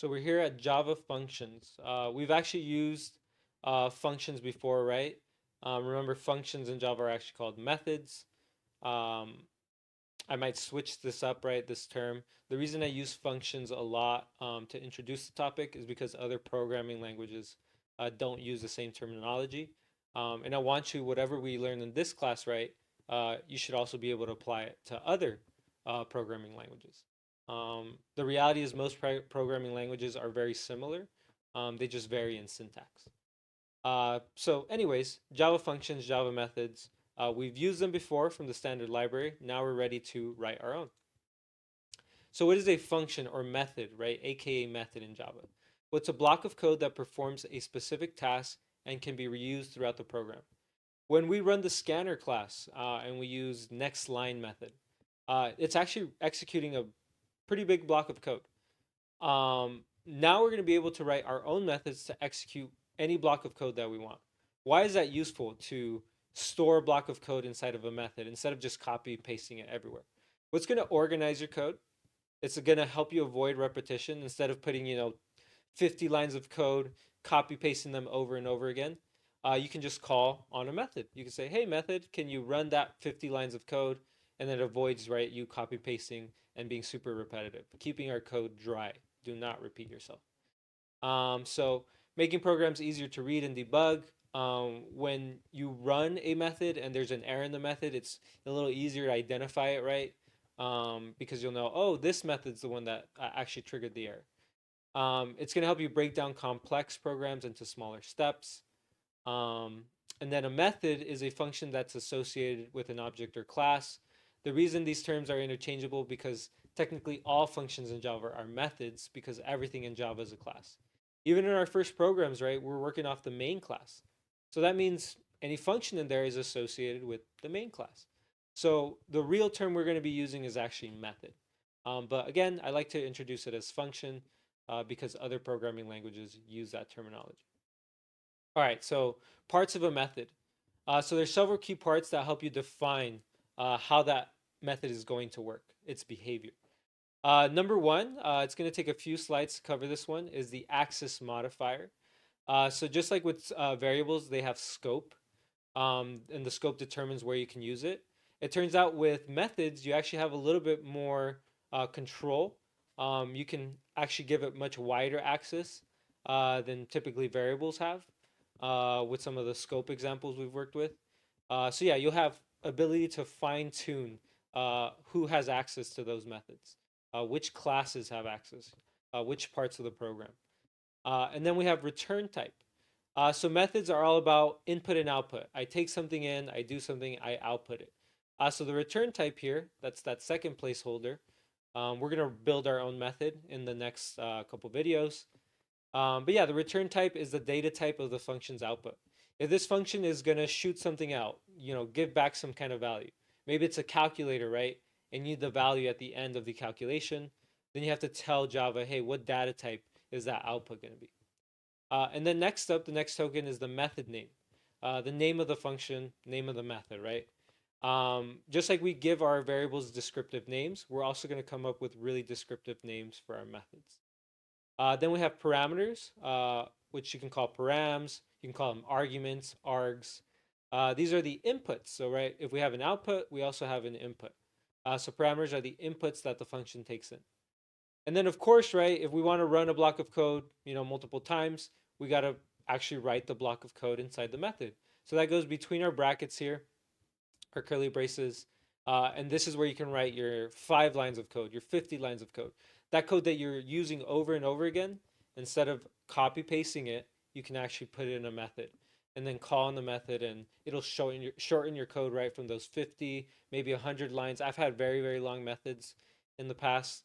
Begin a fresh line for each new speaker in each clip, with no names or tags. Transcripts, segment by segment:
So we're here at Java functions. We've actually used functions before, right? Remember, functions in Java are actually called methods. Um, I might switch this up, right? This term. The reason I use functions a lot to introduce the topic is because other programming languages don't use the same terminology. And I want you, whatever we learn in this class, right? You should also be able to apply it to other programming languages. The reality is most programming languages are very similar. They just vary in syntax. So anyways, Java functions, Java methods. We've used them before from the standard library. Now we're ready to write our own. So what is a function or method, right? AKA method in Java. Well, it's a block of code that performs a specific task and can be reused throughout the program. When we run the scanner class and we use next line method, it's actually executing a pretty big block of code. Now we're going to be able to write our own methods to execute any block of code that we want. Why is that useful to store a block of code inside of a method instead of just copy and pasting it everywhere? What's going to organize your code? It's going to help you avoid repetition instead of putting, 50 lines of code, copy pasting them over and over again. You can just call on a method. You can say, "Hey method, can you run that 50 lines of code?" And it avoids, right, you copy pasting and being super repetitive, keeping our code dry. Do not repeat yourself. So making programs easier to read and debug. When you run a method and there's an error in the method, it's a little easier to identify it, right? Because you'll know, oh, this method's the one that actually triggered the error. It's going to help you break down complex programs into smaller steps. Um, and then a method is a function that's associated with an object or class. The reason these terms are interchangeable because technically all functions in Java are methods because everything in Java is a class. Even in our first programs, right, we're working off the main class. So that means any function in there is associated with the main class. So the real term we're going to be using is actually method. But again, I like to introduce it as function because other programming languages use that terminology. All right, so parts of a method. So there's several key parts that help you define how that method is going to work, its behavior. Number one, it's going to take a few slides to cover this one, is the access modifier. So just like with variables, they have scope, and the scope determines where you can use it. It turns out with methods, you actually have a little bit more control. You can actually give it much wider access than typically variables have with some of the scope examples we've worked with. So yeah, you'll have ability to fine tune who has access to those methods, which classes have access, which parts of the program. And then we have return type. So methods are all about input and output. I take something in, I do something, I output it. So the return type here, that's that second placeholder. We're gonna build our own method in the next couple videos. But yeah, the return type is the data type of the function's output. If this function is gonna shoot something out, give back some kind of value. Maybe it's a calculator, right? And you need the value at the end of the calculation. Then you have to tell Java, hey, what data type is that output gonna be? And then next up, the next token is the method name. The name of the function, name of the method, right? Just like we give our variables descriptive names, we're also going to come up with really descriptive names for our methods. Then we have parameters, which you can call params. You can call them arguments, args. These are the inputs. So, right, if we have an output, we also have an input. So parameters are the inputs that the function takes in. And then, of course, right, if we want to run a block of code, multiple times, we got to actually write the block of code inside the method. So that goes between our brackets here, our curly braces. And this is where you can write your 5 lines of code, your 50 lines of code. That code that you're using over and over again, instead of copy pasting it, you can actually put it in a method and then call on the method and it'll shorten your code right from those 50, maybe 100 lines. I've had very, very long methods in the past,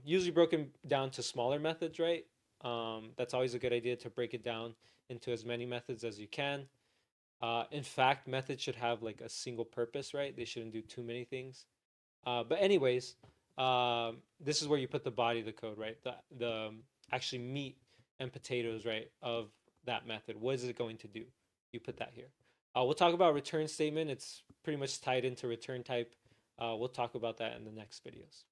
usually broken down to smaller methods, right? That's always a good idea to break it down into as many methods as you can. In fact, methods should have like a single purpose, right? They shouldn't do too many things. But anyways, this is where you put the body of the code, right? The actually meat and potatoes, right, of that method. What is it going to do? You put that here. We'll talk about return statement. It's pretty much tied into return type. We'll talk about that in the next videos.